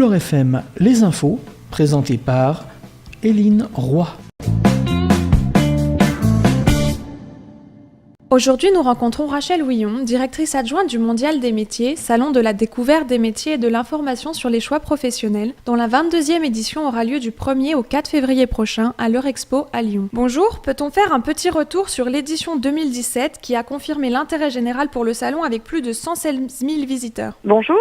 Couleur FM, les infos, présentées par Éline Roy. Aujourd'hui, nous rencontrons Rachel Houillon, directrice adjointe du Mondial des métiers, salon de la découverte des métiers et de l'information sur les choix professionnels, dont la 22e édition aura lieu du 1er au 4 février prochain à l'Eurexpo à Lyon. Bonjour, peut-on faire un petit retour sur l'édition 2017 qui a confirmé l'intérêt général pour le salon avec plus de 116 000 visiteurs? Bonjour,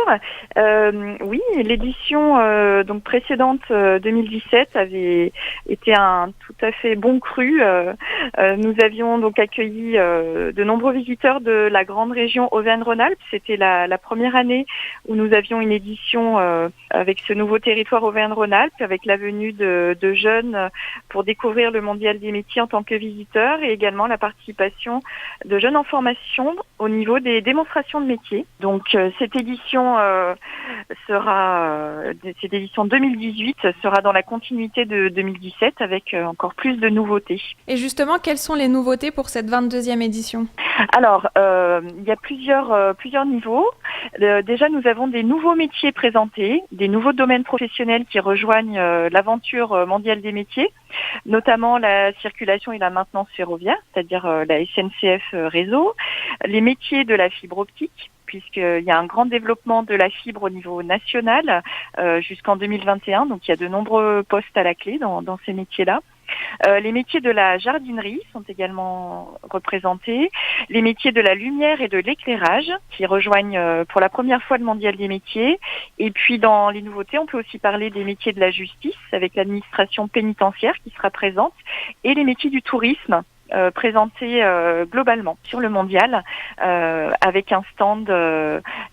oui, l'édition donc précédente 2017 avait été un tout à fait bon cru. Nous avions donc accueilli de nombreux visiteurs de la grande région Auvergne-Rhône-Alpes. C'était la première année où nous avions une édition avec ce nouveau territoire Auvergne-Rhône-Alpes, avec la venue de jeunes pour découvrir le Mondial des métiers en tant que visiteurs et également la participation de jeunes en formation au niveau des démonstrations de métiers. Donc cette édition cette édition 2018 sera dans la continuité de 2017 avec encore plus de nouveautés. Et justement, quelles sont les nouveautés pour cette 22e édition? Alors, il y a plusieurs niveaux. Déjà, nous avons des nouveaux métiers présentés, des nouveaux domaines professionnels qui rejoignent l'aventure mondiale des métiers, notamment la circulation et la maintenance ferroviaire, c'est-à-dire la SNCF Réseau, les métiers de la fibre optique, puisqu'il y a un grand développement de la fibre au niveau national jusqu'en 2021, donc il y a de nombreux postes à la clé dans ces métiers-là. Les métiers de la jardinerie sont également représentés, les métiers de la lumière et de l'éclairage qui rejoignent pour la première fois le Mondial des métiers, et puis dans les nouveautés on peut aussi parler des métiers de la justice avec l'administration pénitentiaire qui sera présente et les métiers du tourisme présenté globalement sur le mondial avec un stand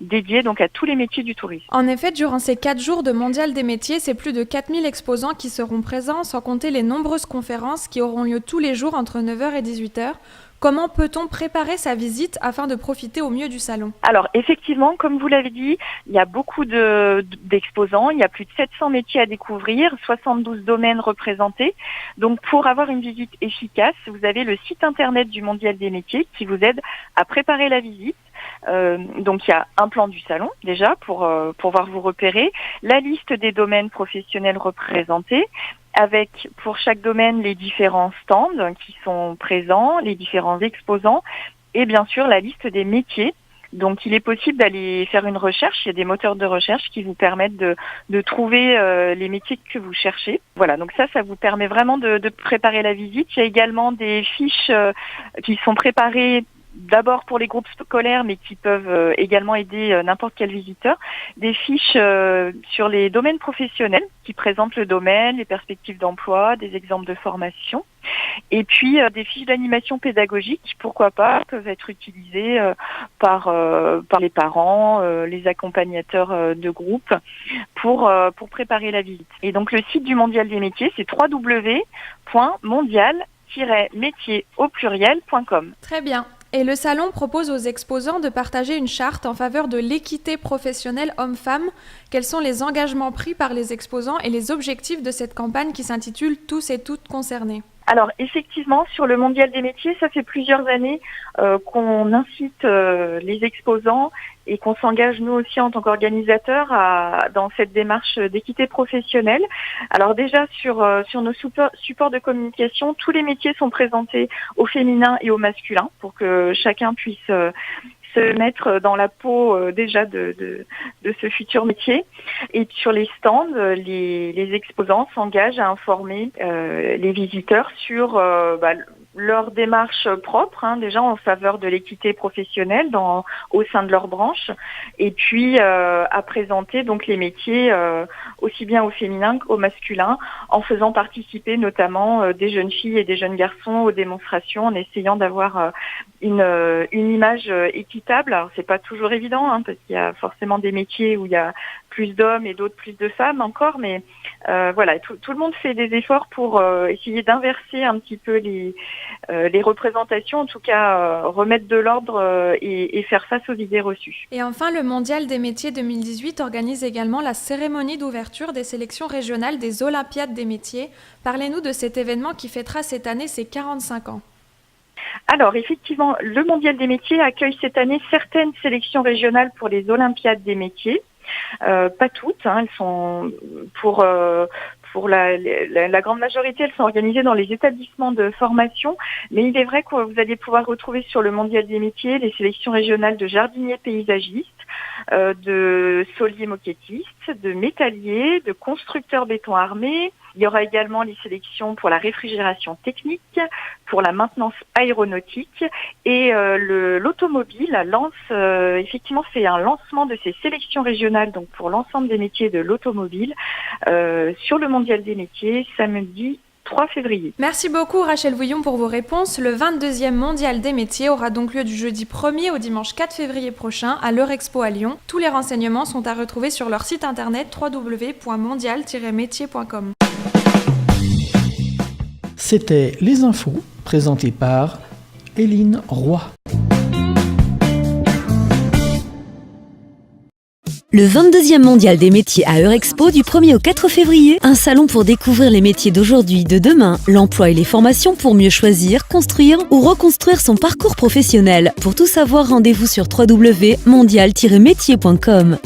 dédié donc à tous les métiers du tourisme. En effet, durant ces 4 jours de Mondial des métiers, c'est plus de 4000 exposants qui seront présents, sans compter les nombreuses conférences qui auront lieu tous les jours entre 9h et 18h. Comment peut-on préparer sa visite afin de profiter au mieux du salon? Alors effectivement, comme vous l'avez dit, il y a beaucoup d'exposants, il y a plus de 700 métiers à découvrir, 72 domaines représentés. Donc pour avoir une visite efficace, vous avez le site internet du Mondial des métiers qui vous aide à préparer la visite. Donc il y a un plan du salon déjà pour pouvoir vous repérer, la liste des domaines professionnels représentés, avec pour chaque domaine les différents stands qui sont présents, les différents exposants et bien sûr la liste des métiers. Donc il est possible d'aller faire une recherche, il y a des moteurs de recherche qui vous permettent de trouver les métiers que vous cherchez. Voilà, donc ça vous permet vraiment de préparer la visite. Il y a également des fiches qui sont préparées d'abord pour les groupes scolaires, mais qui peuvent également aider n'importe quel visiteur, des fiches sur les domaines professionnels qui présentent le domaine, les perspectives d'emploi, des exemples de formation, et puis des fiches d'animation pédagogique qui, pourquoi pas, peuvent être utilisées par les parents, les accompagnateurs de groupe pour préparer la visite. Et donc le site du Mondial des métiers, c'est www.mondial-métiers.com. Très bien. Et le salon propose aux exposants de partager une charte en faveur de l'équité professionnelle homme-femme. Quels sont les engagements pris par les exposants et les objectifs de cette campagne qui s'intitule « Tous et toutes concernés ». Alors effectivement, sur le Mondial des métiers, ça fait plusieurs années qu'on incite les exposants et qu'on s'engage nous aussi en tant qu'organisateurs dans cette démarche d'équité professionnelle. Alors déjà sur nos supports de communication, tous les métiers sont présentés au féminin et au masculin pour que chacun puisse se mettre dans la peau déjà de ce futur métier. Et sur les stands, les exposants s'engagent à informer les visiteurs sur leur démarche propre, déjà en faveur de l'équité professionnelle au sein de leur branche, et puis à présenter donc les métiers aussi bien au féminin qu'au masculin, en faisant participer notamment des jeunes filles et des jeunes garçons aux démonstrations, en essayant d'avoir une image équitable. Alors c'est pas toujours évident, parce qu'il y a forcément des métiers où il y a plus d'hommes et d'autres plus de femmes encore, mais voilà, tout le monde fait des efforts pour essayer d'inverser un petit peu les représentations, en tout cas remettre de l'ordre et faire face aux idées reçues. Et enfin, le Mondial des métiers 2018 organise également la cérémonie d'ouverture des sélections régionales des Olympiades des métiers. Parlez-nous de cet événement qui fêtera cette année ses 45 ans. Alors effectivement, le Mondial des métiers accueille cette année certaines sélections régionales pour les Olympiades des métiers. Pas toutes, hein, elles sont pour la grande majorité, elles sont organisées dans les établissements de formation, mais il est vrai que vous allez pouvoir retrouver sur le Mondial des métiers les sélections régionales de jardiniers paysagistes, de soliers moquettistes, de métalliers, de constructeurs béton armé. Il y aura également les sélections pour la réfrigération technique, pour la maintenance aéronautique et l'automobile lance, effectivement c'est un lancement de ces sélections régionales donc pour l'ensemble des métiers de l'automobile sur le Mondial des métiers samedi 3 février. Merci beaucoup Rachel Bouillon pour vos réponses. Le 22e Mondial des métiers aura donc lieu du jeudi 1er au dimanche 4 février prochain à l'Eurexpo à Lyon. Tous les renseignements sont à retrouver sur leur site internet www.mondial-métier.com. C'était Les Infos, présentées par Éline Roy. Le 22e Mondial des métiers à Eurexpo du 1er au 4 février, un salon pour découvrir les métiers d'aujourd'hui, de demain, l'emploi et les formations pour mieux choisir, construire ou reconstruire son parcours professionnel. Pour tout savoir, rendez-vous sur www.mondial-métier.com.